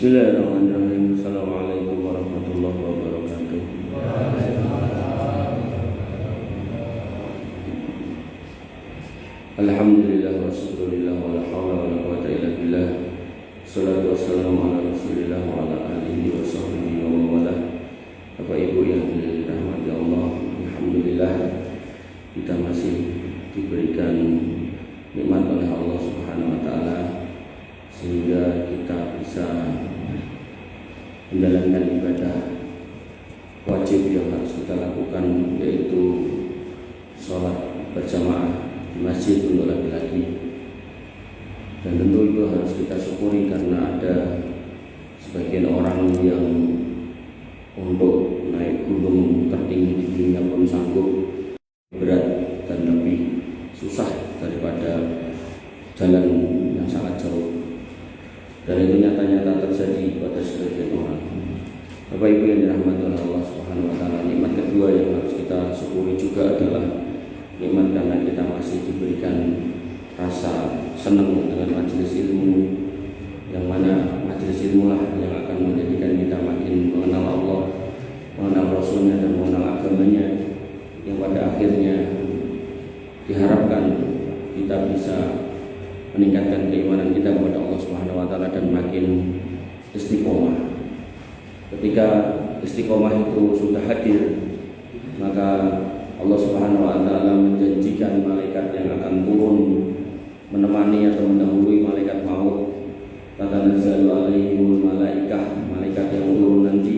Bismillahirrahmanirrahim. Assalamualaikum warahmatullahi wabarakatuh. Alhamdulillah wa syukurillah wa la hawla wa la quwwata illa billah. Salatu wassalamu ala Rasulillah wa ala alihi wa sahbihi wa mawalah. Bapak Ibu yang dirahmati Allah, alhamdulillah kita masih diberikan nikmat oleh Allah Subhanahu wa taala sehingga kita bisa menjalankan ibadah wajib yang harus kita lakukan, yaitu sholat berjamaah di masjid untuk laki-laki. Dan tentu itu harus kita syukuri karena ada sebagian orang yang untuk naik gunung tertinggi di dunia pun sanggup, berat dan lebih susah daripada jalan yang sangat jauh. Dan itu nyata-nyata terjadi pada sebagian orang. Bapak Ibu yang dirahmati oleh Allah Subhanahu wa taala, nikmat kedua yang harus kita syukuri juga adalah nikmat karena kita masih diberikan rasa senang dengan majelis ilmu, yang mana majelis ilmu lah yang akan menjadikan kita makin mengenal Allah, mengenal Rasulnya dan mengenal agamanya, yang pada akhirnya diharapkan kita bisa meningkatkan keimanan kita kepada Allah Subhanahu wa taala dan makin istiqomah. Ketika istiqomah itu sudah hadir, maka Allah Subhanahu wa taala menjanjikan malaikat yang akan turun menemani atau mendahului malaikat maut. Tatanazzalu alaihimul malaikah, malaikat yang turun nanti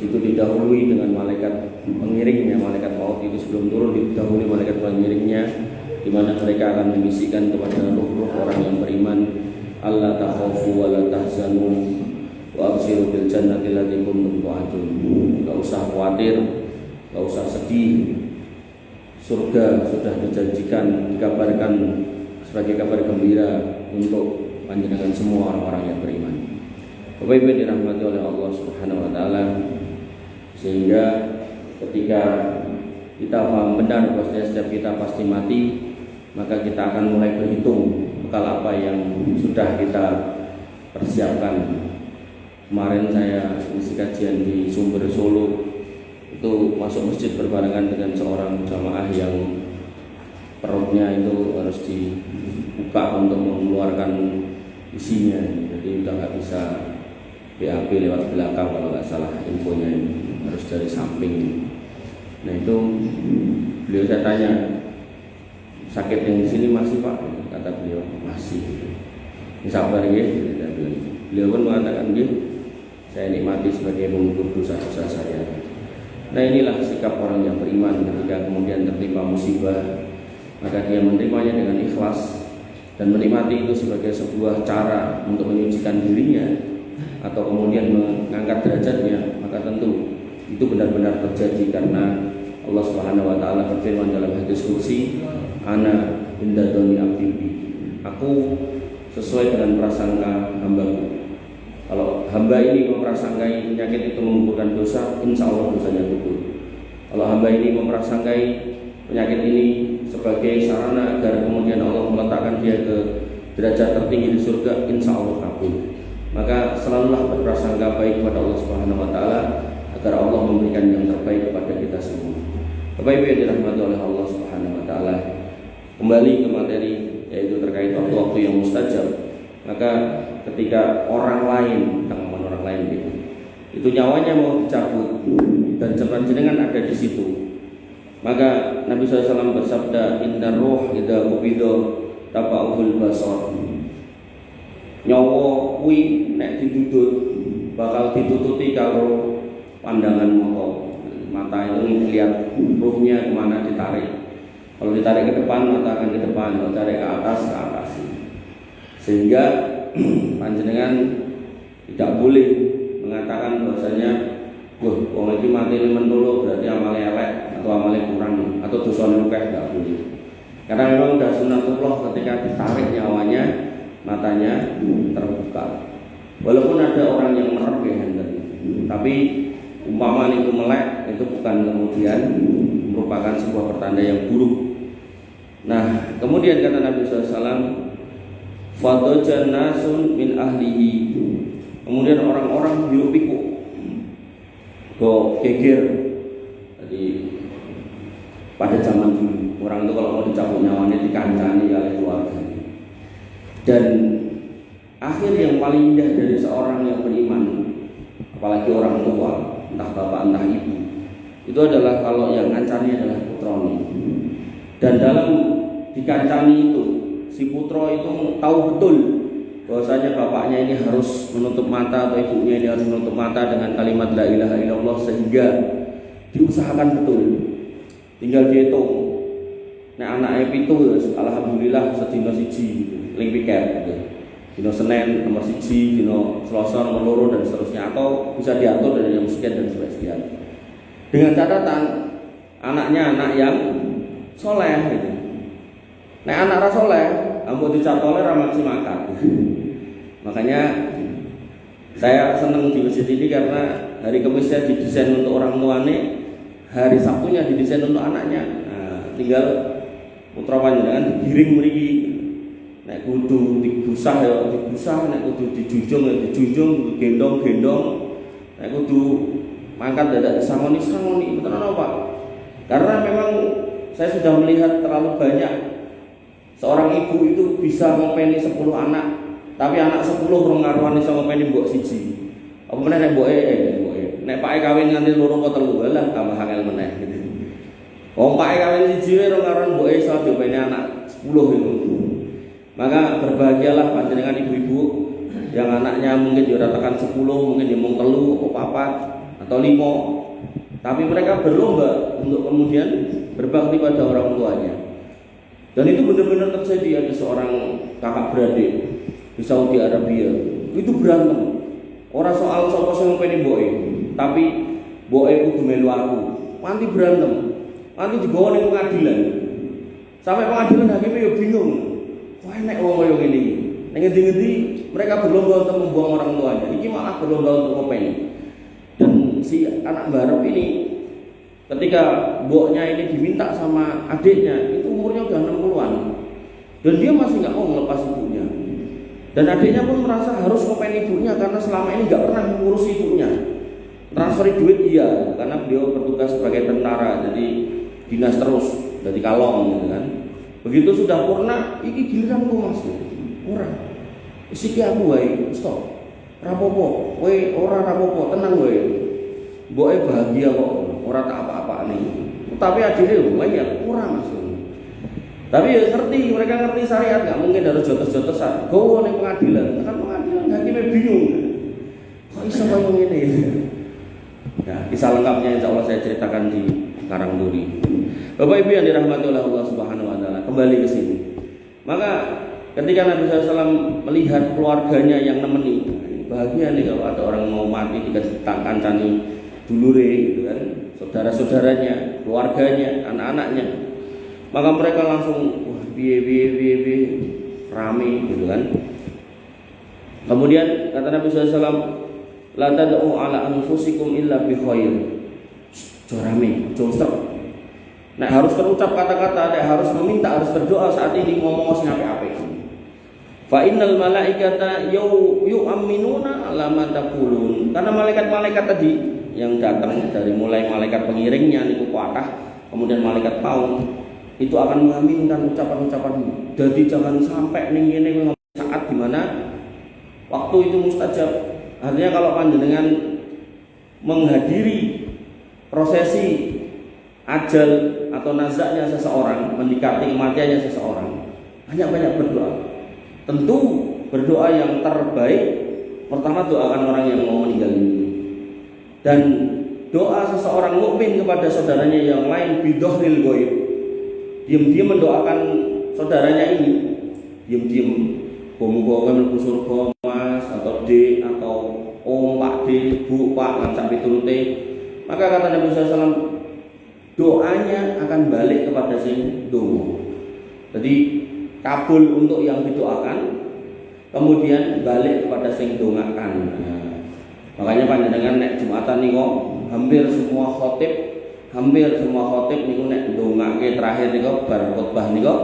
itu didahului dengan malaikat pengiringnya. Malaikat maut itu sebelum turun didahului malaikat pengiringnya, di mana mereka akan membisikkan kepada ruh-ruh orang yang beriman, alla takhafu wa la tahzanu wa abshiru bil jannati allati kuntum tu'adun. Enggak usah khawatir, enggak usah sedih. Surga sudah dijanjikan, dikabarkan sebagai kabar gembira untuk panjenengan semua orang-orang yang beriman. Bapak Ibu dirahmati oleh Allah Subhanahu wa taala, sehingga ketika kita paham benar bahwa setiap kita pasti mati, maka kita akan mulai berhitung bekal apa yang sudah kita persiapkan. Kemarin saya isi kajian di Sumber Solo, itu masuk masjid berbarengan dengan seorang jamaah yang perutnya itu harus dibuka untuk mengeluarkan isinya, jadi udah nggak bisa BAB lewat belakang kalau nggak salah infonya, harus dari samping. Nah itu beliau saya tanya, sakit yang di sini masih Pak? Kata beliau masih. Sabar ya, beliau pun mengatakan dia, saya nikmati sebagai mengukur dosa-dosa saya. Nah inilah sikap orang yang beriman ketika kemudian tertimpa musibah, maka dia menerimanya dengan ikhlas dan menikmati itu sebagai sebuah cara untuk menyucikan dirinya atau kemudian mengangkat derajatnya. Maka tentu itu benar-benar terjadi karena Allah Subhanahu wa taala berfirman dalam hadis qudsi, ana inda dzanni abdi bi, aku sesuai dengan prasangka hambaku. Kalau hamba ini memprasangkai penyakit itu menggugurkan dosa, insya Allah dosanya gugur. Kalau hamba ini memprasangkai penyakit ini sebagai sarana agar kemudian Allah meletakkan dia ke derajat tertinggi di surga, insya Allah kabul. Maka selalulah berprasangka baik kepada Allah Subhanahu wa taala agar Allah memberikan yang terbaik kepada kita semua. Bapak Ibu yang dirahmati oleh Allah Subhanahu wa taala, kembali ke materi, yaitu terkait waktu-waktu yang mustajab. Maka ketika orang lain, tanggapan orang lain itu nyawanya mau dicabut dan jenengan ada di situ, maka Nabi SAW bersabda, inna ruh idza qubida taba'ul basar. Nyawa kuwi nek didudut bakal ditututi kalau pandangan mata itu lihat ruhnya kemana ditarik. Kalau ditarik ke depan, mata akan ke depan. Kalau ditarik ke atas, ke atas. Sehingga panjenengan tidak boleh mengatakan bahwasanya, wah, wong iki mati ini mentolo berarti amalnya elek atau amalnya kurang atau dosane akeh, tidak boleh. Karena memang sudah sunatullah ketika ditarik nyawanya, matanya terbuka. Walaupun ada orang yang merem ya, tapi umpama itu melek, itu bukan kemudian merupakan sebuah pertanda yang buruk. Nah, kemudian kata Nabi SAW, Fadojan nasun min ahlihi, Kemudian orang-orang hiruk pikuk, go geger. Jadi pada zaman dulu orang itu kalau mau dicabut nyawanya dikancani oleh keluarga. Dan akhir yang paling indah dari seorang yang beriman, apalagi orang tua, entah bapak entah ibu, itu adalah kalau yang ngancani adalah putranya. Dan dalam dikancani itu, si putra itu tahu betul bahwasanya bapaknya ini harus menutup mata atau ibunya ini harus menutup mata dengan kalimat la ilaha illallah, sehingga diusahakan betul. Tinggal dihitung. Nek anake pitu alhamdulillah sedina siji ling piket gitu. Dino Senin nomor 1, dino Selasa nomor 2 dan seterusnya, atau bisa diatur dari yang sekian dan sekian. Dengan catatan anaknya anak yang soleh gitu. Nek anak ra soleh, ampun dicatole ra maksi makan. Makanya saya senang di masjid ini karena hari Kamisnya didesain untuk orang tuane, hari Sabtunya didesain untuk anaknya. Nah, tinggal putra panjenengan digiring mriki. Nek kudu digusah ya digusah, nek kudu dijunjung ya dijunjung, gendong-gendong. Nek kudu mangkat dadak sangoni-sangoni, betul apa? Karena memang saya sudah melihat terlalu banyak seorang ibu itu bisa ngopeni 10 anak, tapi anak 10 rong ngaruhan iso ngopeni mbok siji. Apa meneh nek mboke nek pake kawin nganti 2 apa 3 lah tambah angel meneh gitu. Wong pake kawin siji rong ngaruhan mboke iso diopeni anak 10 itu. Maka berbahagialah panjenengan ibu-ibu yang anaknya mungkin diratakan 10, mungkin dia mung 3 atau 4 atau 5, tapi mereka berlomba untuk kemudian berbakti pada orang tuanya. Dan itu benar-benar terjadi. Ada seorang kakak beradik di Saudi Arabia itu berantem. Orang soal sapa sing ngopeni mboke, tapi mboke kudu melu aku. Nanti berantem. Nanti digawa ning pengadilan. Sampai pengadilan hakime yo bingung. Wah nek wong koyo ngene iki. Ning ngendi-ngendi mereka berlomba untuk membuang orang tuanya. Iki malah berlomba untuk ngopeni. Dan si anak barep ini ketika mboknya ini diminta sama adiknya, itu umurnya udah 60-an. Dan dia masih nggak mau melepas ibunya. Dan adiknya pun merasa harus ngopeni ibunya karena selama ini nggak pernah mengurus ibunya. Transfer duit iya, karena beliau bertugas sebagai tentara, jadi dinas terus, jadi kalong gitu kan. Begitu sudah purna, iki giliranku Mas. Ora. Iki aku wae, stop. Rapopo, kowe ora rapopo, tenang kowe. Mboke bahagia kok, ora tak apa-apane. Tapi adile banyak ora Mas. Tapi ya ngerti, mereka ngerti syariat, enggak mungkin harus jotos-jotosan. Gowo ning pengadilan, kan pengadilan hakime bingung. Kok iso koyo ngene? Ya, kisah lengkapnya insyaallah saya ceritakan di Karangturi. Bapak Ibu yang dirahmati oleh Allah Subhanahu wa taala, kembali ke sini. Maka ketika Nabi SAW melihat keluarganya yang nemeni, bahagia nih kalau ada orang mau mati dikasih kancani dulure gitu kan, saudara-saudaranya, keluarganya, anak-anaknya. Maka mereka langsung wah piye rame gitu kan. Kemudian kata Nabi SAW, la tad'u ala anfusikum illa bi khair. Jorame, jongster. Nek harus terucap kata-kata, nek harus meminta, harus berdoa saat ini ngomong sing apik-apik. Fa innal malaikata yu'minuna ala ma taqulun. Karena malaikat-malaikat tadi yang datang dari mulai malaikat pengiringnya niku kuatah, kemudian malaikat maut itu akan mengaminkan ucapan-ucapanmu. Jadi jangan sampai ning ngene saat di mana waktu itu mustajab. Artinya kalau panjenengan menghadiri prosesi ajal atau nazaknya seseorang, mendekati kematiannya seseorang, banyak-banyak berdoa. Tentu berdoa yang terbaik pertama doakan orang yang mau meninggal ini. Dan doa seseorang mukmin kepada saudaranya yang lain bidhohril ghaib, diam-diam mendoakan saudaranya ini, diam-diam, muga-muga mlebu surga Mas, atau D, atau Om, Pak D, Bu, Pak, lan sampai turute. Maka kata Nabi SAW, doanya akan balik kepada sing donga. Jadi kabul untuk yang didoakan, kemudian balik kepada sing dongakan. Nah, makanya panjenengan nek Jumatan niku hampir semua khotib niku nek ndongake terakhir niku bar khotbah niku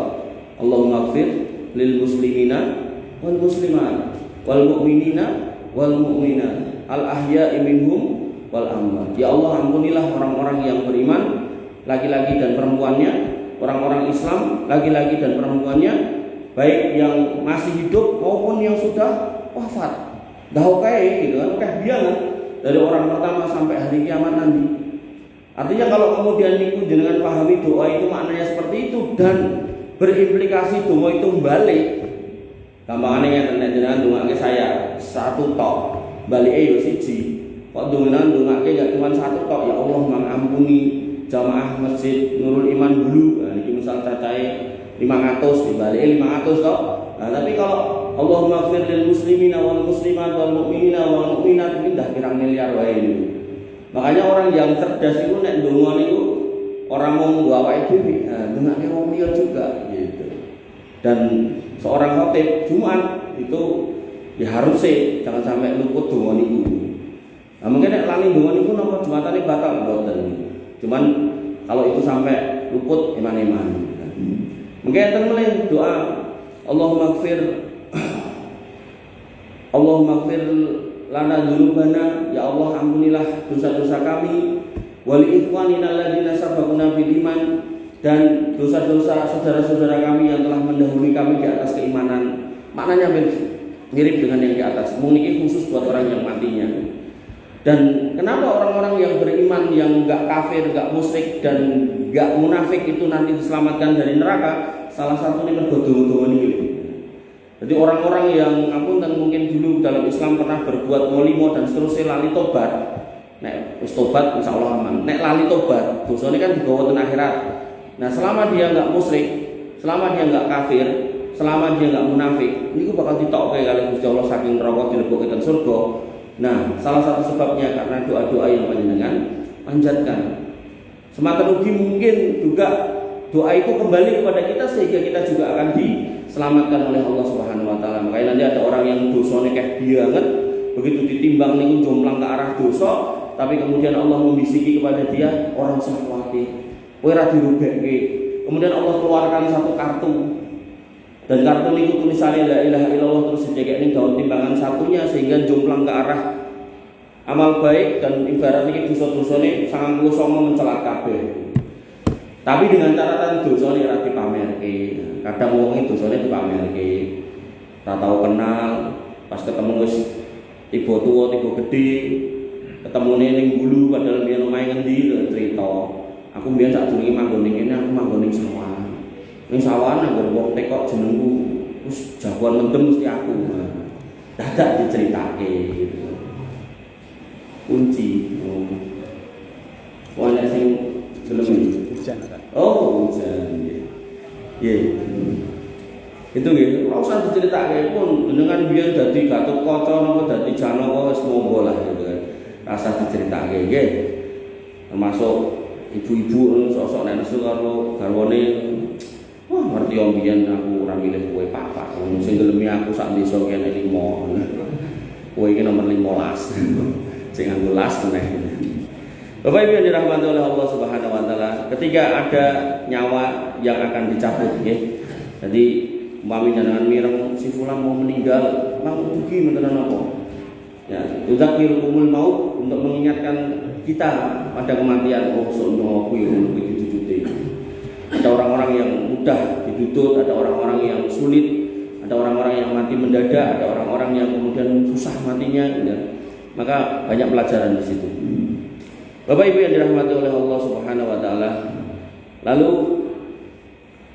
Allahumma ighfir lil muslimina wal muslimat wal mu'minina wal mu'minat al ahya'i minhum wal amwat. Ya Allah, ampunilah orang-orang yang beriman, laki-laki dan perempuannya, orang-orang Islam, laki-laki dan perempuannya, baik yang masih hidup maupun yang sudah wafat. Dahokai gitu kan, biangan dari orang pertama sampai hari kiamat nanti. Artinya kalau kemudian niku jenengan pahami doa itu maknanya seperti itu dan berimplikasi doa itu balik. Gampangane ngeten jenengan ndongake saya satu tok, balike yo siji. Kok jenengan ndongake gak cuma satu tok, ya Allah mengampuni jamaah Masjid Nurul Iman dulu. Nah niki misal cacahe 500 dibalike 500 tok. Nah, tapi kalau Allahumma ighfir lil muslimina wal muslimat wal mu'minina wal mu'minat ini dah pirang miliar wae niku. Makanya orang yang cerdas itu nek ndonga niku orang mau nggo awake dhewe, ndongake wong liya juga gitu. Dan seorang khatib Jumat itu ya harus sih jangan sampai luput donga niku. Nah, mungkin nek lali donga niku napa Jumatane batal mboten. Cuman kalau itu sampai luput iman-iman. Mungkin enten melih doa Allahumma ighfir lana dzunubana, ya Allah ampunilah dosa-dosa kami, wal ikhwanina alladziina sabaquna bil iman, dan dosa-dosa saudara-saudara kami yang telah mendahului kami di atas keimanan. Maknanya mirip dengan yang di atas. Mungkin khusus buat orang yang matinya. Dan kenapa orang-orang yang beriman, yang enggak kafir, enggak musyrik dan enggak munafik itu nanti diselamatkan dari neraka? Salah satunya mergo ini. Jadi orang-orang yang dan mungkin dulu dalam Islam pernah berbuat molimo dan seterusnya lali tobat. Nek wis tobat insyaallah aman. Nek lali tobat, dosane kan digawa ten akhirat. Nah, selama dia enggak musyrik, selama dia enggak kafir, selama dia enggak munafik, niku bakal ditokke kali Gusti Allah saking neraka dilebokke ten surga. Nah, salah satu sebabnya karena doa-doa yang panjenengan panjatkan. Semata ugi mungkin juga doa itu kembali kepada kita sehingga kita juga akan diselamatkan oleh Allah Subhanahu wa taala. Makanya nanti ada orang yang dosanya kayak banget, begitu ditimbang niku jomplang ke arah dosa, tapi kemudian Allah membisiki kepada dia, orang sakwati, kowe ra dirubekke. Kemudian Allah keluarkan satu kartu. Dan kartu niku tulisannya la ilaha illallah terus dijekekne daun timbangan satunya sehingga jomplang ke arah amal baik dan ibarat iki dosa-dosane 99 mencelat kabeh. Tapi dengan catatan dosane ora dipamerke. Kadang wong iki dosane dipamerke. Ora tau kenal, pas ketemu wis tiba tuwa, tiba gedhe, ketemune ning Bulu padahal biyen omahe ngendi cerita. Aku biyen sak durunge manggon ning kene, aku manggon ning sawah. Ning sawah nang wong tekok jenengku, wis jagoan mendem mesti aku. Dadak diceritake gitu. Kunci. Wong nek sing gelem hujan kan. Oh, hujan. Nggih. Itu nggih, ora usah diceritake pun jenengan biyen dadi Gatotkaca napa dadi Janaka wis monggo lah gitu kan. Rasa diceritake nggih. Termasuk ibu-ibu sosok nek nesu karo garwane, wah ngerti om biyen aku ora milih kowe papa. Sing gelemi aku sak desa kene 5. Kowe iki nomor 15. Sing nganggo las meneh. Bapak Ibu yang dirahmati oleh Allah Subhanahu wa taala, ketika ada nyawa yang akan dicabut nggih. Jadi umpami jangan mireng si fulan mau meninggal, mang ugi menten napa? Ya, uzakirukumul maut untuk mengingatkan kita pada kematian. Oh, sono kuwi ngono kuwi ditutute. Ada orang-orang yang mudah ditutut, ada orang-orang yang sulit, ada orang-orang yang mati mendadak, ada orang-orang yang kemudian susah matinya ya. Maka banyak pelajaran di situ. Bapak Ibu yang dirahmati oleh Allah Subhanahu wa taala. Lalu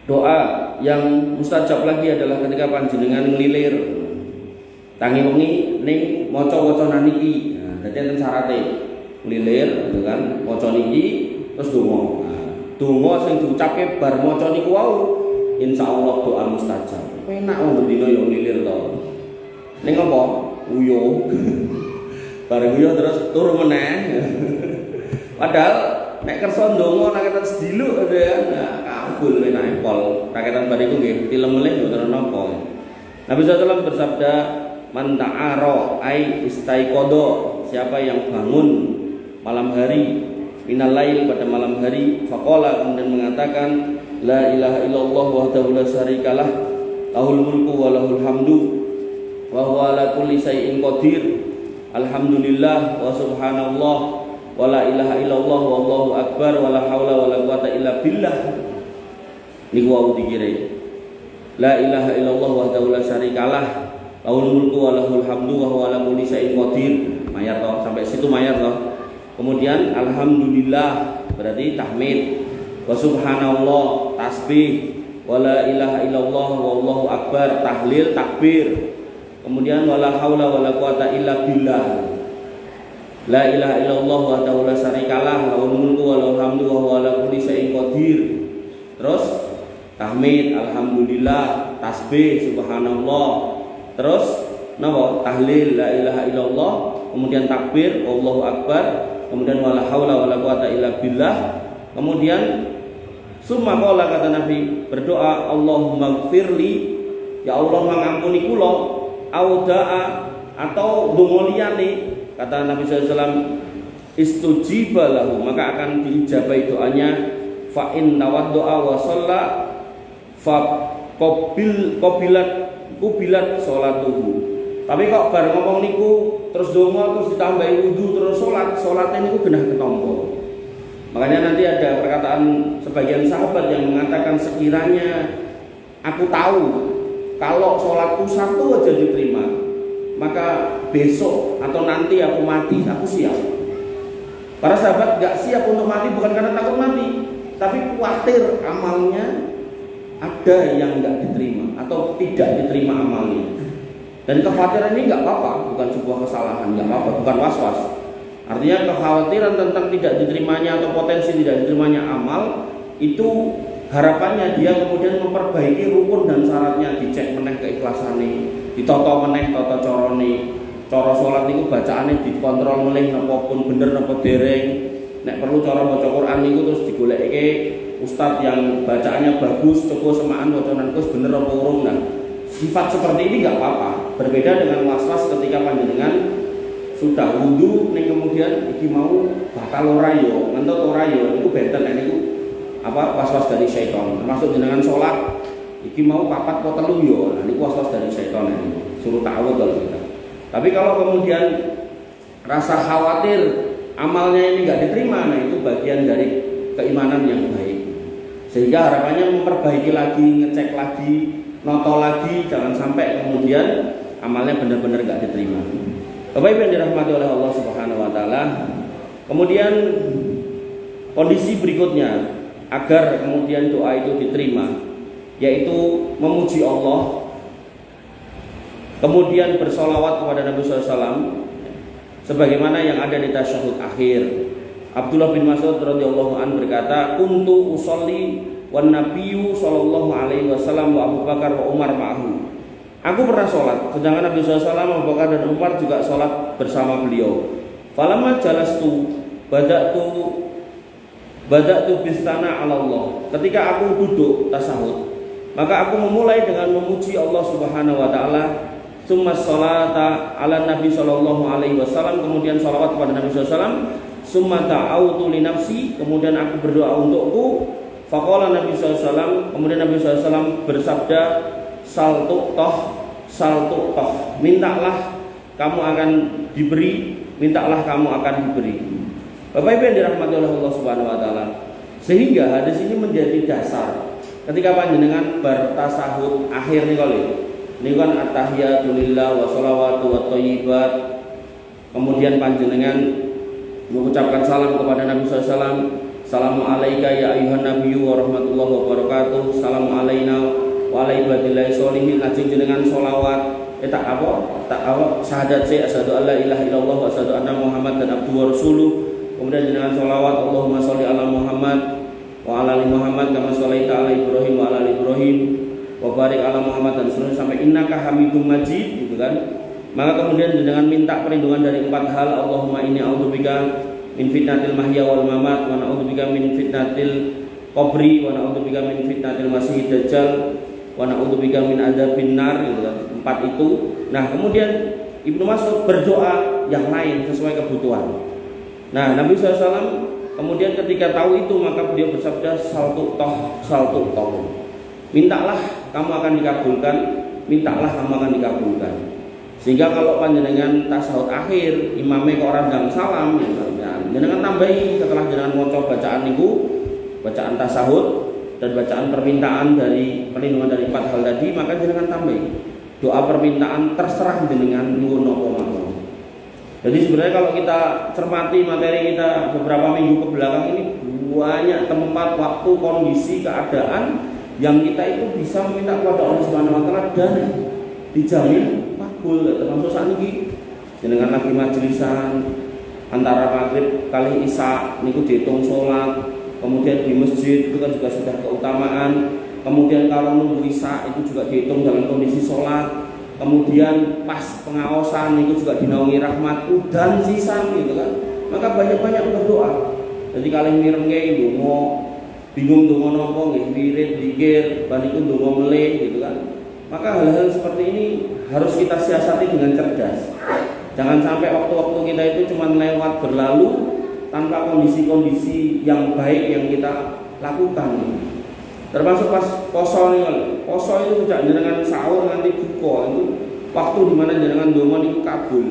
doa yang mustajab lagi adalah ketika panjenengan ngelilir tangi wengi ning maca-wacana niki. Nah, dadi enten syaraté. Ngelilir gitu kan, maca niki terus donga. Nah, donga sing diucapke bar maca niku wau insyaallah doa mustajab. Penak wong bendina yo ngelilir to. Ning apa? Uyuh. Bareng uyuh terus turu meneh. Padahal nek kersa ndonga nek ketan sediluk ya kabul enake pol. Raketan bariku nggih tilem melih mboten napa. Nabi sallallahu bersabda, "Man ta'ara ai istaiqadha." Siapa yang bangun malam hari minal lail pada malam hari, faqala kemudian mengatakan la ilaha illallah wahdahu la syarikalah lahul mulku wa lahul hamdu wa huwa ala kulli syai'in qadir. Alhamdulillah wa subhanallah wa la ilaha illallah wallahu akbar wa la haula wa la quwata illa billah. Niku wau dikire. La ilaha illallah wahdahu la syarikalah, lahul mulku wa lahul hamdu wa huwa ala kulli syai'in qadir. Mayat toh, sampai situ mayat toh. Kemudian alhamdulillah berarti tahmid, wa subhanallah tasbih, wa la ilaha illallah wallahu akbar tahlil takbir. Kemudian wala haula wala quwata illa billah. La ilaha illallah wahdahu la syarikalah, lahul mulku wa lahul hamdu wa huwa ala kulli syai'in qadir. Terus tahmid, alhamdulillah, tasbih, subhanallah. Terus napa? Tahlil, la ilaha illallah, kemudian takbir, Allahu akbar, kemudian wala haula wala quwata illa billah. Kemudian summa qala, kata Nabi, berdoa, Allahumma gfirli, ya Allah mengampuni kula, auda'a atau donga liyane, kata Nabi SAW, istujiba lahu, maka akan diijabahi doanya. Fa in tawaddo'a wa shalla fa kubilat sholatuhu. Tapi kok bar ngomong niku terus donga terus ditambahi wudu terus salatnya niku genah ketompo. Makanya nanti ada perkataan sebagian sahabat yang mengatakan, sekiranya aku tahu kalau sholatku satu aja diterima, maka besok atau nanti aku mati, aku siap. Para sahabat gak siap untuk mati bukan karena takut mati, tapi khawatir amalnya ada yang gak diterima atau tidak diterima amalnya. Dan kekhawatiran ini gak apa-apa, bukan sebuah kesalahan, gak apa-apa, bukan was-was. Artinya kekhawatiran tentang tidak diterimanya atau potensi tidak diterimanya amal, itu harapannya dia kemudian memperbaiki rukun dan syaratnya, dicek meneh keikhlasannya, ditoto meneh tata carane, cara salat niku bacaane dikontrol meneh napa pun bener napa dereng. Nek perlu cara maca Quran niku terus digolekake ustaz yang bacaannya bagus, coba semaan wacanan kus bener apa urung. Nah, sifat seperti ini enggak apa-apa. Berbeda dengan was-was ketika panjenengan sudah wudu ning kemudian iki mau bakal ora yo, ngentot ora yo, niku benten niku apa was-was dari syaitan. Termasuk jenengan salat iki mau papat apa telu yo, nah niku was-was dari syaitan niku. Suruh ta'awud kalau kita. Tapi kalau kemudian rasa khawatir amalnya ini enggak diterima, nah itu bagian dari keimanan yang baik. Sehingga harapannya memperbaiki lagi, ngecek lagi, noto lagi, jangan sampai kemudian amalnya benar-benar enggak diterima. Bapak Ibu yang dirahmati oleh Allah Subhanahu wa taala. Kemudian kondisi berikutnya agar kemudian doa itu diterima, yaitu memuji Allah, kemudian bersolawat kepada Nabi SAW, sebagaimana yang ada di tasyahud akhir. Abdullah bin Mas'ud radhiyallahu anhu berkata, kuntu usolli wan nabiyyu sallallahu alaihi wasallam wa Abu Bakar wa Umar ma'ahu. Aku pernah sholat, sedangkan Nabi SAW, Abu Bakar dan Umar juga sholat bersama beliau. Falamma jalastu bada'tu bistana 'ala Allah. Ketika aku duduk tasahud, maka aku memulai dengan memuji Allah Subhanahu wa taala. Tsumma sholata 'ala Nabi sallallahu alaihi wasallam, kemudian sholawat kepada Nabi SAW. Tsumma ta'awutu li nafsi, kemudian aku berdoa untukku. Faqala Nabi SAW, kemudian Nabi SAW bersabda, sal tuqtoh, mintalah kamu akan diberi, mintalah kamu akan diberi. Bapak Ibu yang dirahmati oleh Allah Subhanahu wa taala. Sehingga hadis ini menjadi dasar ketika panjenengan bertasahud akhir nih kali. Ini kan at-tahiyatu lillah wa sholawatu wa thayyibat. Kemudian panjenengan mengucapkan salam kepada Nabi SAW. Assalamu alayka ya ayuhan nabiyyu wa rahmatullahi wa barakatuh. Assalamu alayna wa ala ibadillahi sholihin. Lajeng jenengan sholawat tak apa syahadat saya asyhadu alla ilaha illallah wa asyhadu anna muhammadan abduhu wa rasuluh. Kemudian jenengan sholawat Allahumma sholli ala Muhammad wa ala ali Muhammad kama sholaita ala Ibrahim wa ala ali Ibrahim wa barik ala Muhammad, dan seterusnya sampai innaka hamidum majid, gitu kan. Maka kemudian jenengan minta perlindungan dari 4 hal. Allahumma inni a'udzubika min fitnatil mahya wal mamat wa na'udzubika min fitnatil qabri wa na'udzubika min fitnatil masiihid dajjal wa na'udzubika min adzabin nar, gitu kan. 4 itu. Nah, kemudian Ibnu Mas'ud berdoa yang lain sesuai kebutuhan. Nah, Nabi SAW kemudian ketika tahu itu, maka beliau bersabda, sal tuqtoh. Mintalah kamu akan dikabulkan, mintalah kamu akan dikabulkan. Sehingga kalau panjenengan tasawuf akhir imamnya kok randang salam ya, jenengan tambahi setelah jenengan maca bacaan niku, bacaan tasawuf dan bacaan permintaan dari perlindungan dari 4 hal tadi, maka jenengan tambahi doa permintaan terserah jenengan nyuwun apa mawon. Jadi sebenarnya kalau kita cermati materi kita beberapa minggu ke belakang ini, banyak tempat, waktu, kondisi, keadaan yang kita itu bisa meminta kepada Allah Subhanahu wa taala dan dijamin makbul. Termasuk saat ini jenengan lagi majlisan antara maghrib kali isya niku dihitung sholat, kemudian di masjid itu kan juga sudah keutamaan, kemudian kalau nunggu isya itu juga dihitung dalam kondisi sholat, kemudian pas pengaosan itu juga dinaungi rahmat dan sisan gitu kan. Maka banyak-banyak berdoa. Jadi kalian mirenge ndonga bingung ndonga napa nggih wirid zikir baniku ndonga melih gitu kan. Maka hal-hal seperti ini harus kita siasati dengan cerdas. Jangan sampai waktu-waktu kita itu cuma lewat berlalu tanpa kondisi-kondisi yang baik yang kita lakukan. Termasuk pas poso nih, poso itu sejak jenengan sahur nanti buka itu waktu dimana jenengan ndonga niku kabul.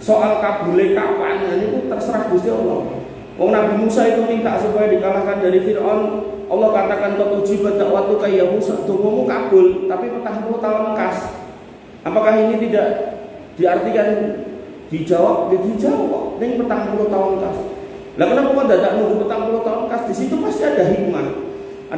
Soal kabule kapan niku terserah Gusti Allah. Wong Nabi Musa itu minta supaya dikalahkan dari Fir'aun. Allah katakan qad ujibat da'watuka ya Musa, dongamu kabul, tapi 40 tahun kas. Apakah ini tidak diartikan dijawab? Ya dijawab. Ning 40 tahun kas. Lah kenapa kok dadak nunggu 40 tahun kas? Di situ pasti ada hikmah.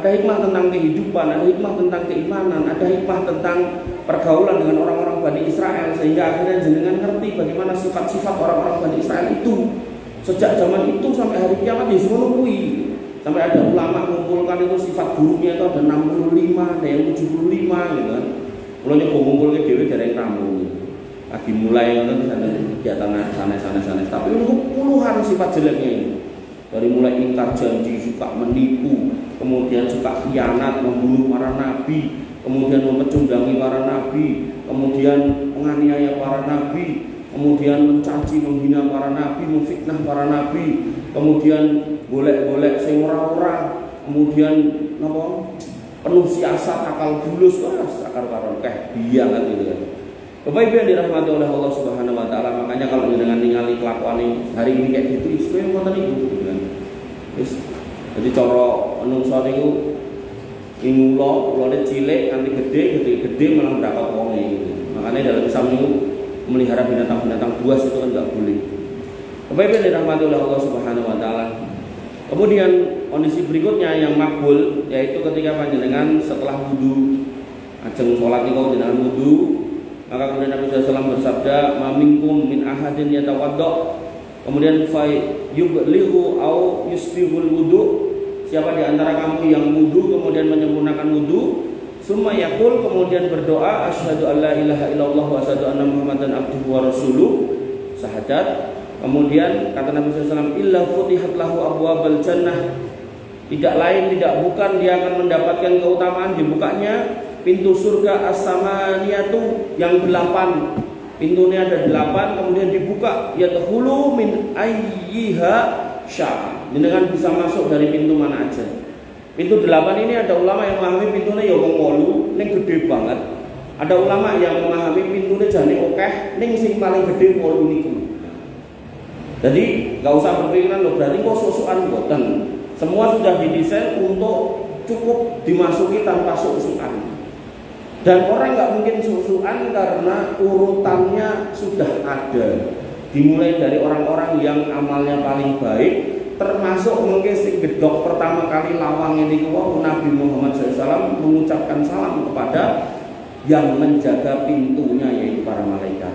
Ada hikmah tentang kehidupan, ada hikmah tentang keimanan, ada hikmah tentang pergaulan dengan orang-orang Bani Israel, sehingga akhirnya jenengan ngerti bagaimana sifat-sifat orang-orang Bani Israel itu. Sejak zaman itu sampai hari kiamat di semua nungguin. Sampai ada ulama mengumpulkan itu sifat buruknya itu ada 65, ada yang 75 gitu kan. Kalau nyoba ngumpulke dhewe dari kamu. Lagi mulai ngono ada kegiatan sana-sana. Tapi itu puluhan sifat jeleknya ini. Dari mulai ingkar janji, suka menipu, kemudian suka khianat, membunuh para nabi, kemudian memecundangi para nabi, kemudian menganiaya para nabi, kemudian mencaci, menghina para nabi, memfitnah para nabi, kemudian golek-golek sing ora-ora, kemudian napa penuh siasat, akal bulus, wah sakar karo keh biangat itu kan. Bapak Ibu yang dirahmati oleh Allah Subhanahu wa taala, makanya kalau dengan ningali kelakuan hari ini kayak gitu iso ngoten niku kan. Jadi cara menungso niku ulane cilik nanti gede malah mendapat wong iki. Makanya dalam Islam niku melihara binatang-binatang buas itu kan enggak boleh. Bapak Ibu yang dirahmati oleh Allah Subhanahu wa taala. Kemudian kondisi berikutnya yang makbul yaitu ketika panjenengan setelah wudu, ajeng salat niku jenengan wudu, maka kemudian Nabi SAW bersabda, "Ma minkum min ahadin yatawadda." Kemudian fa yublighu au yusbihul wudu. Siapa di antara kamu yang wudu kemudian menyempurnakan wudu, summa yaqul kemudian berdoa, asyhadu an la ilaha illallah wa asyhadu anna muhammadan abduhu wa rasuluh, syahadat. Kemudian kata Nabi SAW, illa futihat lahu abwabal jannah. Tidak lain tidak bukan dia akan mendapatkan keutamaan dibukanya pintu surga as-samaniyatu yang 8. Pintunya ada 8, kemudian dibuka yadkhulu min ayyiha sya. Jenengan bisa masuk dari pintu mana aja. Pintu 8 ini ada ulama yang memahami pintunya ya wong 8 ning gede banget. Ada ulama yang memahami pintunya jane akeh ning sing paling gede 8 niku. Jadi enggak usah berpikiran loh berarti kok susukan mboten. Semua sudah didesain untuk cukup dimasuki tanpa susukan. Dan orang nggak mungkin susuan karena urutannya sudah ada. Dimulai dari orang-orang yang amalnya paling baik, termasuk mungkin si gedok pertama kali lawang ini Nabi Muhammad SAW mengucapkan salam kepada yang menjaga pintunya yaitu para malaikat.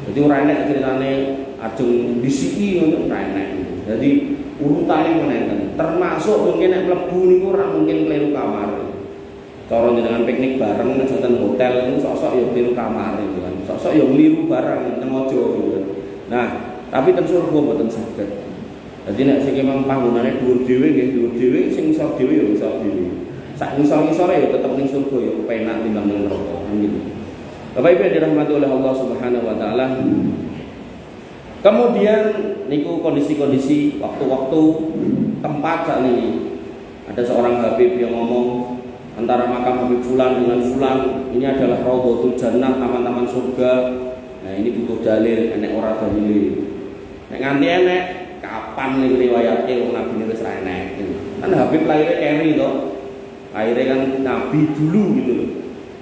Jadi orang enak ceritanya ajeng disiki untuk orang enak. Jadi urutannya menentukan. Termasuk mungkin yang mlebu niku ora mungkin keliru kamar. Cara dengan piknik bareng nang hotel itu sok-sok ya keliru kamar itu kan. Sok-sok ya keliru barang nang ojo gitu. Nah, tapi ten surga mboten saged. Dadi nek sing memang panggonane dhuwur dhewe nggih dhuwur dhewe, sing iso dhewe ya iso dhewe. Sak ngisor-ngisore ya tetep ning surga ya kepenak timbang ning neraka gitu. Bapak Ibu yang dirahmati oleh Allah Subhanahu wa taala. Kemudian niku kondisi-kondisi waktu-waktu tempat saat ini. Ada seorang Habib yang ngomong antara makam Habib Fulan dengan Fulan ini adalah Raudhatul Jannah, taman-taman surga. Nah ini butuh dalil, enek ora dalil. Nek nganti enek kapan ning riwayate wong nabi ini wis ra enek. Kan Habib lahirnya keri to. Lahirnya kan nabi dulu gitu loh.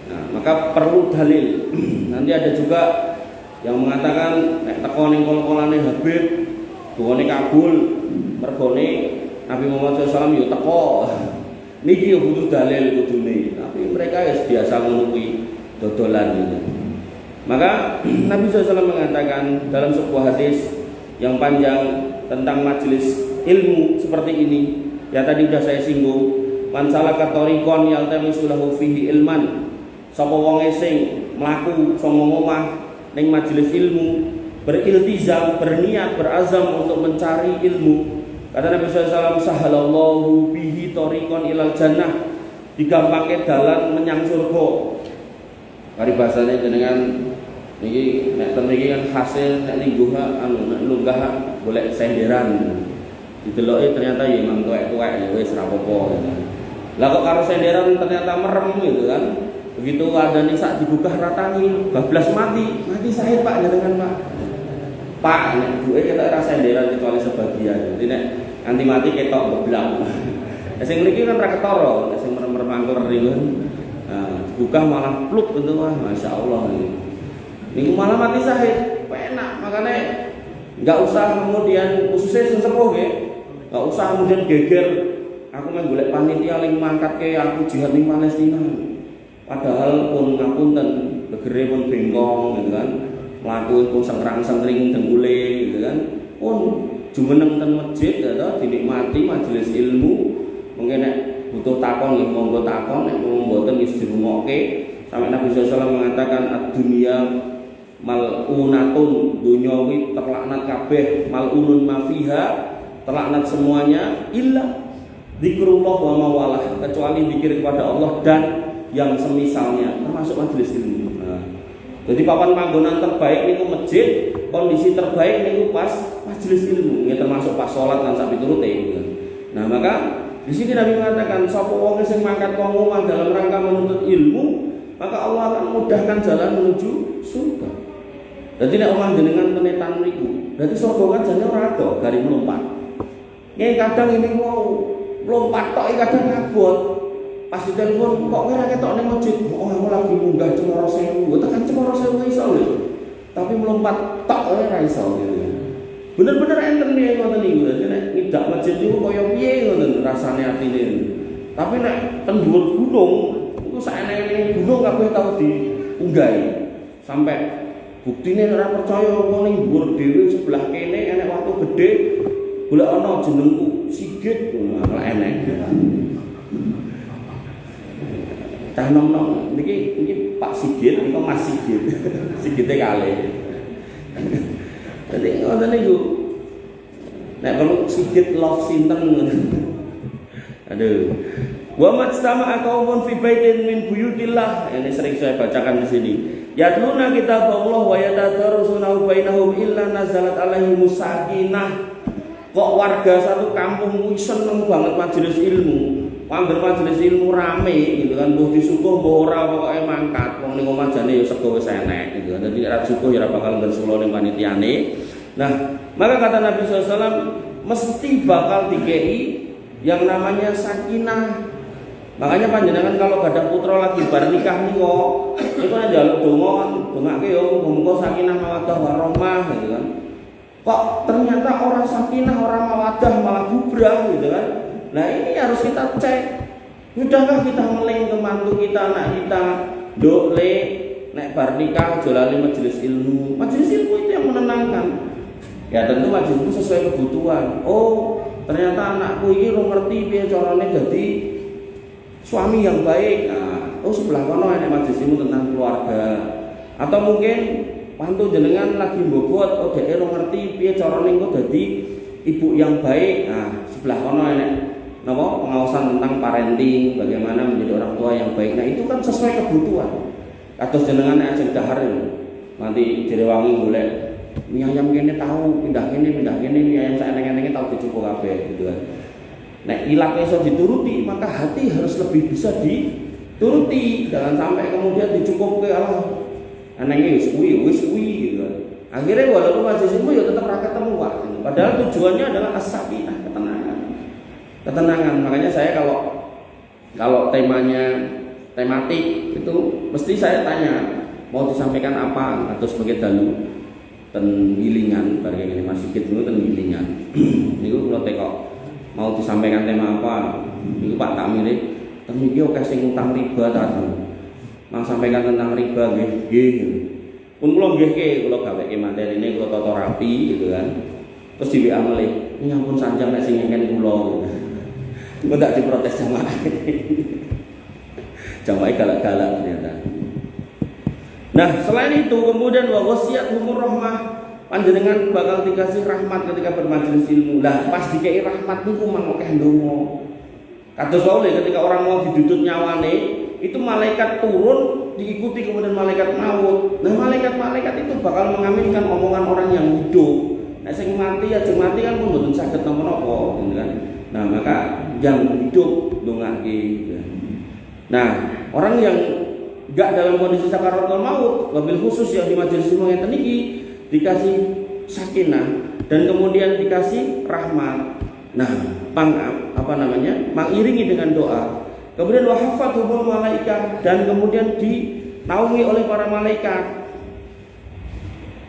Nah, maka perlu dalil. Nanti ada juga yang mengatakan nek teko ning kol-kolane Habib, duwone kabul, mergone Nabi Muhammad SAW yo teko. Niki yo butuh dalil kudune. Tapi mereka ya biasa ngono kuwi dodolan gitu. Maka Nabi SAW mengatakan dalam sebuah hadis yang panjang tentang majelis ilmu seperti ini, ya tadi sudah saya singgung, man salaka tariqan yaltamisu lahu fihi ilman, sapa wong sing mlaku sanga omah ning majelis ilmu, beriltizam, berniat, berazam untuk mencari ilmu. Kata Nabi SAW, sahalallahu bihi tariqan ilal jannah, digampangke dalan menyang surga. Kari bahasane jenengan niki nek ten iki kan hasil nek lingguh nek lunggah golek senderan. Dideloki ternyata ya memang tuwek-tuwek ya wis ra apa-apa. Lah kok karo senderan ternyata merem gitu kan. Begitu ada nih sak dibuka ratani, bablas mati sahid Pak jenengan Pak. Pak nek duwe kita ra senderan kecuali sebagian. Jadi nek nganti mati ketok beblak. Sing mriki kan ra ketara, nek sing merem-merem angkur ringan. Nah, buka malah pluk gitu wah, masya Allah ini malah mati sahid, enak. Makanya nggak usah kemudian khususnya sesepuh ya, nggak usah kemudian geger. Aku main golek panitia ling mangkat ke aku jihad ning Palestina. Padahal pun ngapunten, gegere pun bengkong gitu kan, mlaku pun sengrang-sengring dengkule gitu kan, pun jumeneng ten masjid ya toh, dinikmati majelis ilmu. Mungkin nek butuh takon nggih monggo takon, nek mboten wis dirungokke. Sampai Nabi SAW mengatakan ad-dunya mal'unatun, dunyawi terlaknat kabeh, mal'unun ma fiha, terlaknat semuanya, illa zikrullah wa mawalah, kecuali zikir kepada Allah dan yang semisalnya, termasuk majelis ilmu. Nah, jadi papan panggonan terbaik niku masjid, kondisi terbaik niku pas majelis ilmu, ya termasuk pas salat lan sak piturute. Nah, maka di sini Nabi mengatakan sapa wong sing mangkat wong omah dalam rangka menuntut ilmu, maka Allah akan mudahkan jalan menuju surga. Jadi nek omah jenengan tenetan niku, berarti surga kan jane ora ada gari melompat. Nek kadang ini mau lompat tok kadang ngabot. Pas ditelepon kok ora ketok ning masjid, oh aku lagi munggah Cemoro Sewu. Tekan Cemoro Sewu iso lho. Tapi melompat tok ora iso gitu. Bener-bener enten piye ngoten niku. Dadi nek ngidak masjid niku kaya piye ngoten rasane atine. Tapi nek ten dhuwur gunung, iku saeneke gunung kabeh tau diunggahi. Sampai buktine ora percaya wong ning dhuwur dhewe sebelah kene enek watu gedhe, golek ana jenengku Sigit ngono enek. Cah nom-nom niki Pak Sigit, niki Mas Sigit. Sigite kalih. Jadi ngoten niku. Nek perlu Sigit love sinten ngono. Aduh. Wa majtama'a qaumun fi baitin min buyutillah. Ini sering saya bacakan di sini. Yatluna kitaballah wa yatadarusuna bainahum illa nazalat alaihimus sakinah. Kok warga satu kampung kuwi seneng banget majelis ilmu. Pangger majelis ilmu rame gitu kan, mbuh disukuh mbuh ora pokoke mangkat. Wong ning omah jane ya sego wis enek gitu kan. Dadi ora sukuh ya ora bakal ngersula ning panitiane. Nah, maka kata Nabi SAW mesti bakal dikei yang namanya sakinah. Makanya panjenengan kalau gak ada putra lagi bar nikah niku, niku njaluk donga kan, dongake yo muga sakinah mawaddah warahmah gitu kan. Kok ternyata orang sakinah, orang mawaddah malah bubrah gitu kan. Nah, ini harus kita cek. Sudahkah kita meling ke mantu kita, anak kita, dokle nek bar nikah aja lali majelis ilmu. Majelis ilmu itu yang menenangkan. Ya tentu majelis itu sesuai kebutuhan. Oh, ternyata anakku ini ora ngerti piye carane dadi suami yang baik. Nah, oh sebelah kono enek majelis ilmu tentang keluarga. Atau mungkin mantu jenengan lagi mbobot, oh dhek ora ngerti piye carane engko dadi ibu yang baik. Nah, sebelah kono enek napa pengawasan tentang parenting, bagaimana menjadi orang tua yang baik. Nah, itu kan sesuai kebutuhan. Kados jenengan ajeng dahar nanti direwangi golek mie ayam kene tahu pindah kene mie ayam saeneng-enenge tahu dicukup kabeh gitu kan. Nek ilake iso dituruti, maka hati harus lebih bisa dituruti. Jangan sampai kemudian dicukup ke Allah Anangnya wis kuwi gitu. Akhirnya walaupun majelis ilmu ya tetap ra ketemu Pak. Padahal tujuannya adalah as-sakinah, ketenangan. Makanya saya kalau temanya tematik itu mesti saya tanya mau disampaikan apa atau sebagai dalu ten gilingan bareng ini Mas Sigit niku ten gilingan. Niku kula tekok mau disampaikan tema apa? Niku Pak Takmire ten iki akeh sing utang riba ta. Mang sampaikan tentang riba nggih. Pun kula nggih kula gaweke materine kula tata rapi gitu kan. Terus di WA melih, "Ini ampun sanjang nek sing ngeken kula." Kok tak diprotes jamaah. Jamaah galak-galak ternyata. Nah, selain itu kemudian wa wasiat humur rahmah, panjenengan bakal dikasih rahmat ketika bermajelis ilmu. Lah, pas dikei rahmat niku mang akeh ndonga. Kados wae ketika orang mau didudut nyawane, itu malaikat turun diikuti kemudian malaikat maut. Nah, malaikat-malaikat itu bakal mengaminkan omongan orang yang hidup. Nah, sing mati kan pun mboten saged napa-napa, gitu kan. Nah, maka yang hidup ndongake. Nah, orang yang enggak dalam kondisi sakaratul maut, wabil khusus yang di majelis ilmu ngeten iki dikasih sakinah dan kemudian dikasih rahmat. Nah, mengiringi dengan doa. Kemudian wahafathumul malaikat dan kemudian dinaungi oleh para malaikat,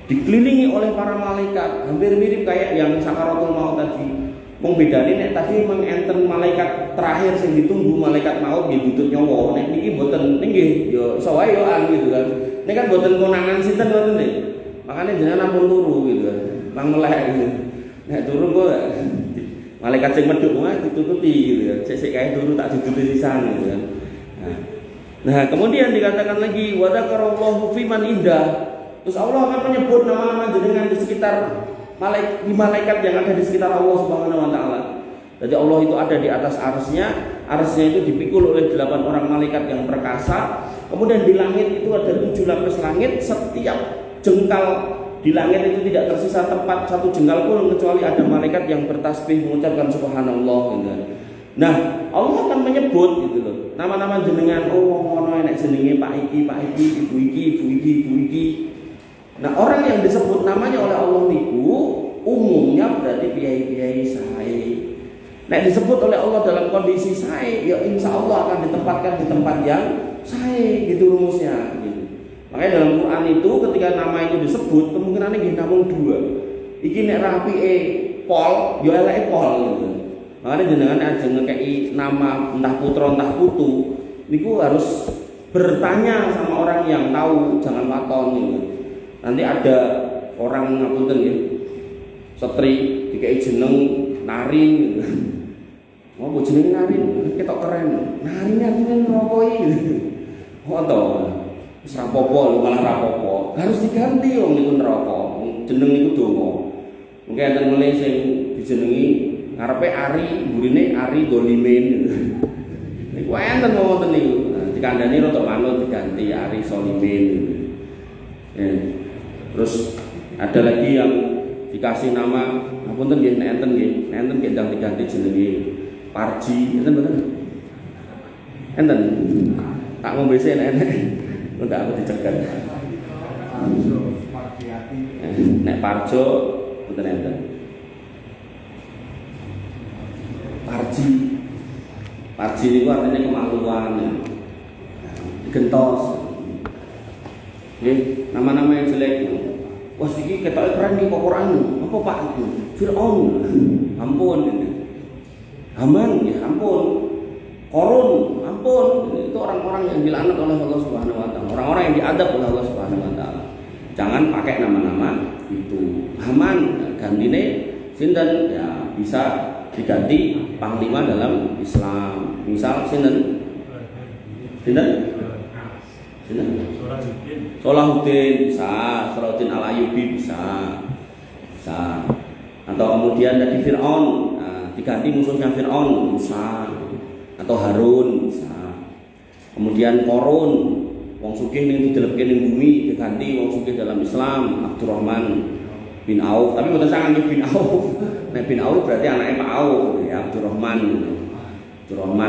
dikelilingi oleh para malaikat, hampir mirip kayak yang sakaratul maut tadi. Wong bedane nek tadi memang enten malaikat terakhir sing ditunggu malaikat maut nggih butut nyawa. Nek niki mboten nggih ya iso wae yo gitu kan. Nek kan mboten konangan sinten ngoten nggih. Makane jenengan ampun turu gitu kan. Lang melek gitu. Nek turu kok malaikat sing medhuk wae ditutupi gitu kan. Sik kae turu tak duduti sisan gitu kan. Nah, kemudian dikatakan lagi wa dzakarallahu fi man indah. Terus Allah akan menyebut nama-nama jenengan di sekitar malaikat yang ada di sekitar Allah Subhanahu wa taala. Jadi Allah itu ada di atas arsy-Nya itu dipikul oleh 8 orang malaikat yang perkasa. Kemudian di langit itu ada 7 lapis langit, setiap jengkal di langit itu tidak tersisa tempat satu jengkal pun kecuali ada malaikat yang bertasbih mengucapkan subhanallah gitu. Nah, Allah akan menyebut gitu loh. Nama-nama jenengan, oh ngono enek jenenge Pak iki, ibu iki. Nah, orang yang disebut namanya oleh Allah niku umumnya berarti kiai-kiai sae. Nek disebut oleh Allah dalam kondisi sae, ya insya Allah akan ditempatkan di tempat yang sae, gitu rumusnya. Gitu. Makanya dalam Quran itu ketika nama itu disebut kemungkinannya nggih namung 2. Iki nek rapike pol, ya eleke pol gitu. Makanya jenengan ajeng ngekeki nama entah putra entah putu, niku harus bertanya sama orang yang tahu, jangan waton gitu. Nanti ada orang ngapunten ya, setri dikai jeneng Narin gitu. Mau oh, jeneng Narin, ketok keren. Narin artinya ngerokoi gitu. Oh toh, wis rapopo malah rapopo. Harus diganti wong niku neraka. Jeneng niku donga. Mungkin enten meneh sing dijenengi ngarepe Ari, burine Ari Dolimin gitu. Niku enten wonten niku. Nah, dikandani rada manut diganti Ari Solimin gitu. Terus ada lagi yang dikasih nama apunten nggih enten ndang diganti jenenge Parji, enten mboten? Enten. Tak ngombe sik nek enggak aku dicegat. Nek Parjo mboten enten. Parji niku artinya kemaluan. Gentos. Nggih, nama-nama yang jelek. Wah, iki ketoke keren nih kok Quran. Apa Pak itu? Firaun. Ampun. Haman, ya ampun. Korun, ampun. Itu orang-orang yang dilaknat oleh Allah Subhanahu wa taala. Orang-orang yang diadab oleh Allah Subhanahu wa taala. Jangan pakai nama-nama itu. Haman gantine sinten? Ya, bisa diganti panglima dalam Islam. Misal sinten? Salahuddin bisa, Salahuddin Al-Ayyubi bisa. Atau kemudian dari Fir'aun, diganti musuhnya Fir'aun bisa. Atau Harun bisa. Kemudian Korun, wong sugih ning didelebke ning bumi diganti wong sugih dalam Islam Abdurrahman bin Auf. Tapi mboten sangan bin Auf. Nek bin Auf berarti anaknya Pak Auf ya, Abdurrahman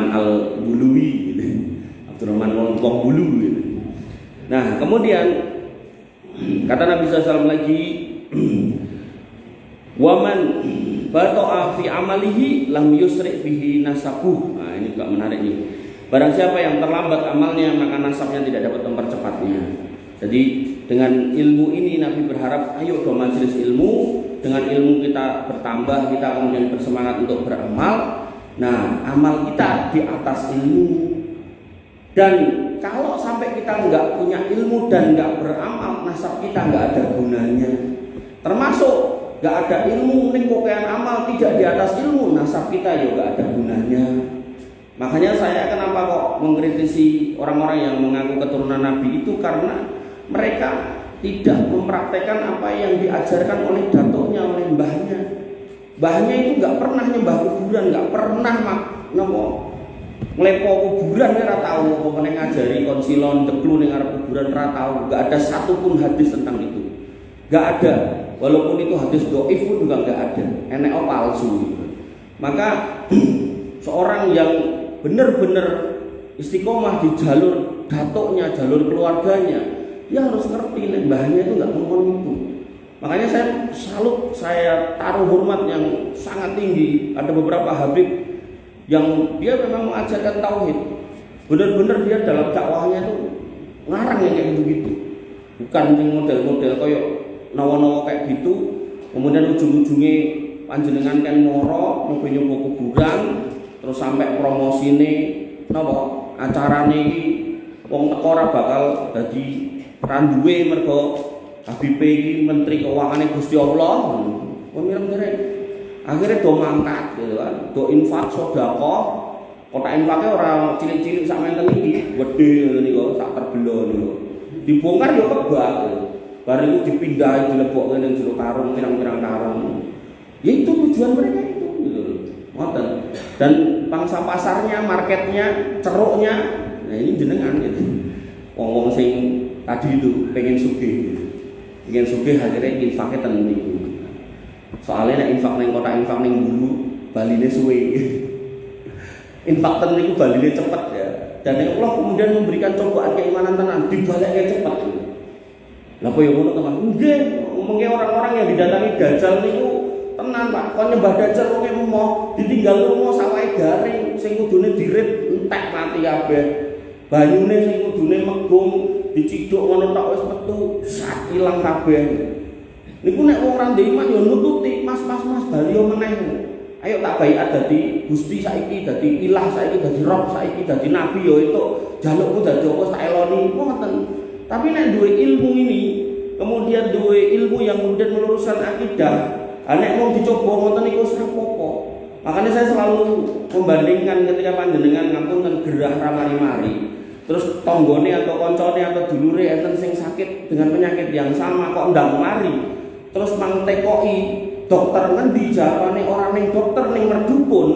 Al-Buluwi gitu. Abdurrahman wong bulu gitu. Nah, kemudian Kata Nabi SAW lagi, waman bato'a fi amalihi lam yusri bihi nasabuh. Nah, ini juga menarik nih. Barang siapa yang terlambat amalnya, maka nasabnya tidak dapat mempercepatnya. Jadi dengan ilmu ini Nabi berharap, ayo dong majelis ilmu. Dengan ilmu kita bertambah, kita kemudian bersemangat untuk beramal. Nah, amal kita di atas ilmu. Dan kalau sampai kita nggak punya ilmu dan nggak beramal, nasab kita nggak ada gunanya. Termasuk nggak ada ilmu, lingkupan amal tidak di atas ilmu, nasab kita juga nggak ada gunanya. Makanya saya kenapa kok mengkritisi orang-orang yang mengaku keturunan Nabi itu, karena mereka tidak mempraktekkan apa yang diajarkan oleh datuknya, oleh mbahnya. Mbahnya itu nggak pernah nyembah kuburan, nggak pernah ngelepo kuburan, ora tahu apa ngajari konsilon deklu ning arep kuburan, ora tahu. Nggak ada satupun hadis tentang itu, nggak ada. Walaupun itu hadis dhaif pun juga nggak ada, enek palsu. Maka seorang yang benar-benar istiqomah di jalur datuknya, jalur keluarganya, dia harus ngerti nek mbahnya itu nggak ngomong itu. Makanya saya salut, saya taruh hormat yang sangat tinggi. Ada beberapa habib yang dia memang mengajarkan tauhid. Benar-benar dia dalam dakwahnya itu ngarang yang kayak gitu-gitu. Bukan model-model kayak nawa-nawa kayak gitu. Kemudian ujung-ujungnya panjenengan kan moro nyoba-nyoba kuburan, terus sampai promosine napa acarane iki wong teko ora bakal dadi randuwe mergo Habib iki menteri keuangannya Gusti Allah. Pemireng-mireng akhirnya do mangkat gitu kan, do infak sedekah. Kotak infaknya orang cilik-cilik sak menten iki, gede ngene niku, sak terbelo niku. Dibongkar yo kebak. Bar iku dipindah dilebokke ning jero karung, pirang-pirang karung. Ya itu tujuan mereka itu gitu. Ngoten. Dan pangsa pasarnya, marketnya, ceruknya, nah ini jenengan gitu. Wong-wong sing tadi itu pengen sugih gitu. Pengen sugih akhirnya infaknya ten niku. Soalnya nek infak ning kotak infak ning dulu baline suwe. Infak ten niku baline cepet ya. Dan Allah kemudian memberikan cobaan keimanan tenan, dibaleknya cepet. Lah kok yo ngono teman. Nggih, ngomongke orang-orang yang didatangi Dajjal niku tenan Pak. Kon nyembah Dajjal kok emoh, ditinggal lunga sawahe garing, sing kudune dirit entek mati kabeh. Banyune sing kudune megum diciduk ngono tok wis metu, sak ilang kabeh. Niku nek wong ora ndek iman yo nututi, Mas bali yo meneh. Ayo tak baiat dadi Gusti saiki, dadi ilah saiki, dadi Rob saiki, dadi nabi yo itu jalukku dadi apa tak eloni ngoten. Tapi nek duwe ilmu ini, kemudian duwe ilmu yang kemudian meluruskan akidah, nek mau dicoba ngoten niku ora apa-apa. Makanya saya selalu membandingkan ketika panjenengan ngapunten gerah ramari-mari, terus tonggone atau koncone atau dulure enten sing sakit dengan penyakit yang sama kok ndang mari, terus mang tekoki dokter ngendi jawabane ora ning dokter ning merdukun,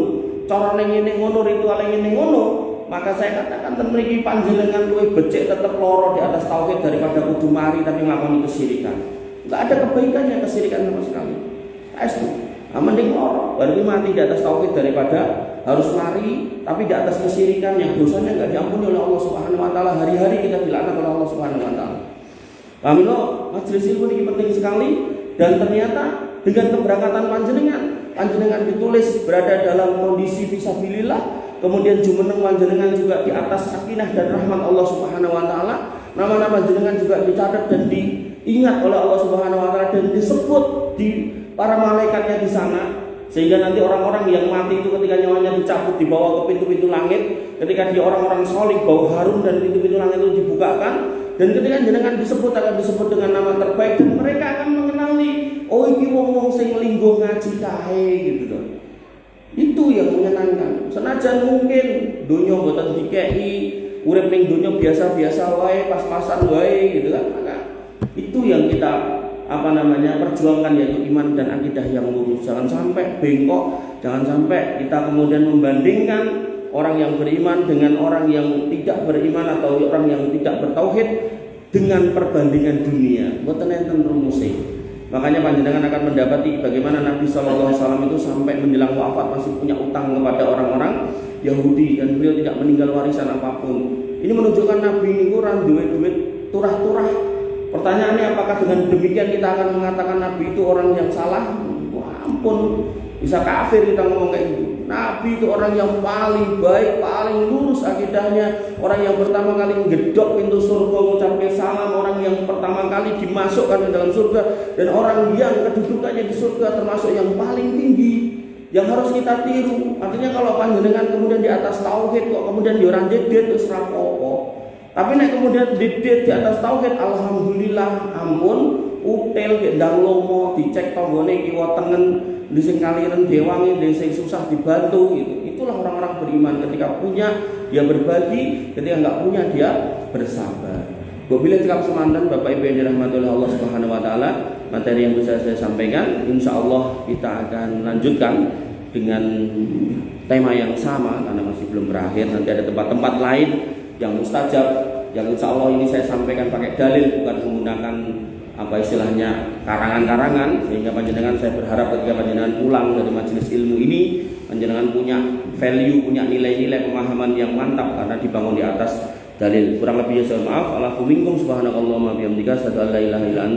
cara ning ngene ngono ritual ngene ngono, maka saya katakan ten mriki panjenengan luwih becik tetep loro di atas tauhid daripada kudu mari tapi nglakoni kesyirikan. Enggak ada kebaikannya kesyirikan sama sekali. Saestu. Mending loro, berarti mati di atas tauhid daripada harus mari tapi di atas kesyirikan yang dosanya enggak diampuni oleh Allah Subhanahu wa taala, hari-hari kita dilaknat oleh Allah Subhanahu wa taala. Pamilo, majelis ilmu ini penting sekali dan ternyata dengan keberangkatan panjenengan ditulis berada dalam kondisi fisabilillah, kemudian jumeneng panjenengan juga di atas sakinah dan rahmat Allah Subhanahu wa taala. Nama-nama panjenengan juga dicatat dan diingat oleh Allah Subhanahu wa taala dan disebut di para malaikatnya di sana, sehingga nanti orang-orang yang mati itu ketika nyawanya dicabut dibawa ke pintu-pintu langit, ketika dia orang-orang solih bau harum dan pintu-pintu langit itu dibukakan, dan ketika jenengan disebut akan disebut dengan nama terbaik dan mereka akan mengenali, oh iki wong-wong sing linggo ngaji kae gitu loh. Itu yang menyenangkan. Senajan mungkin donya mboten dikeki, urip ning donya biasa-biasa wae, pas-pasan wae gitu kan. Maka itu yang kita perjuangkan, yaitu iman dan akidah yang lurus. Jangan sampai bengkok, jangan sampai kita kemudian membandingkan orang yang beriman dengan orang yang tidak beriman atau orang yang tidak bertauhid dengan perbandingan dunia. Mboten enten rumuse. Makanya panjenengan akan mendapati bagaimana Nabi SAW itu sampai menjelang wafat masih punya utang kepada orang-orang Yahudi dan beliau tidak meninggal warisan apapun. Ini menunjukkan Nabi ini kurang duit turah-turah. Pertanyaannya, apakah dengan demikian kita akan mengatakan Nabi itu orang yang salah? Wah, ampun, bisa kafir kita ngomong kayak gitu. Nabi itu orang yang paling baik, paling lurus akidahnya, orang yang pertama kali gedok pintu surga mengucapkan salam, orang yang pertama kali dimasukkan ke dalam surga, dan orang yang kedudukannya di surga termasuk yang paling tinggi, yang harus kita tiru. Artinya kalau panjenengan kemudian di atas tauhid kok kemudian di orang dedet terus rapopo. Tapi nek kemudian dedet di atas tauhid, alhamdulillah, ampun, utel gendang lomo, dicek tonggone kiwa tengen, dising kaliren dewangi, dising susah dibantu gitu. Itulah orang-orang beriman. Ketika punya dia berbagi, ketika enggak punya dia bersabar. Wabillahi taufiq semantan, Bapak Ibu yang dirahmati oleh Allah Subhanahu wa taala, materi yang bisa saya sampaikan insyaallah kita akan lanjutkan dengan tema yang sama karena masih belum berakhir. Nanti ada tempat-tempat lain yang mustajab, yang insyaallah ini saya sampaikan pakai dalil, bukan menggunakan apa istilahnya karangan-karangan, sehingga panjenengan saya berharap ketika panjenengan pulang dari majelis ilmu ini panjenengan punya value, punya nilai-nilai pemahaman yang mantap karena dibangun di atas dalil. Kurang lebihnya saya maaf. Alaikum subhanakallahumma bihamdika asyhadu an la ilaha illa anta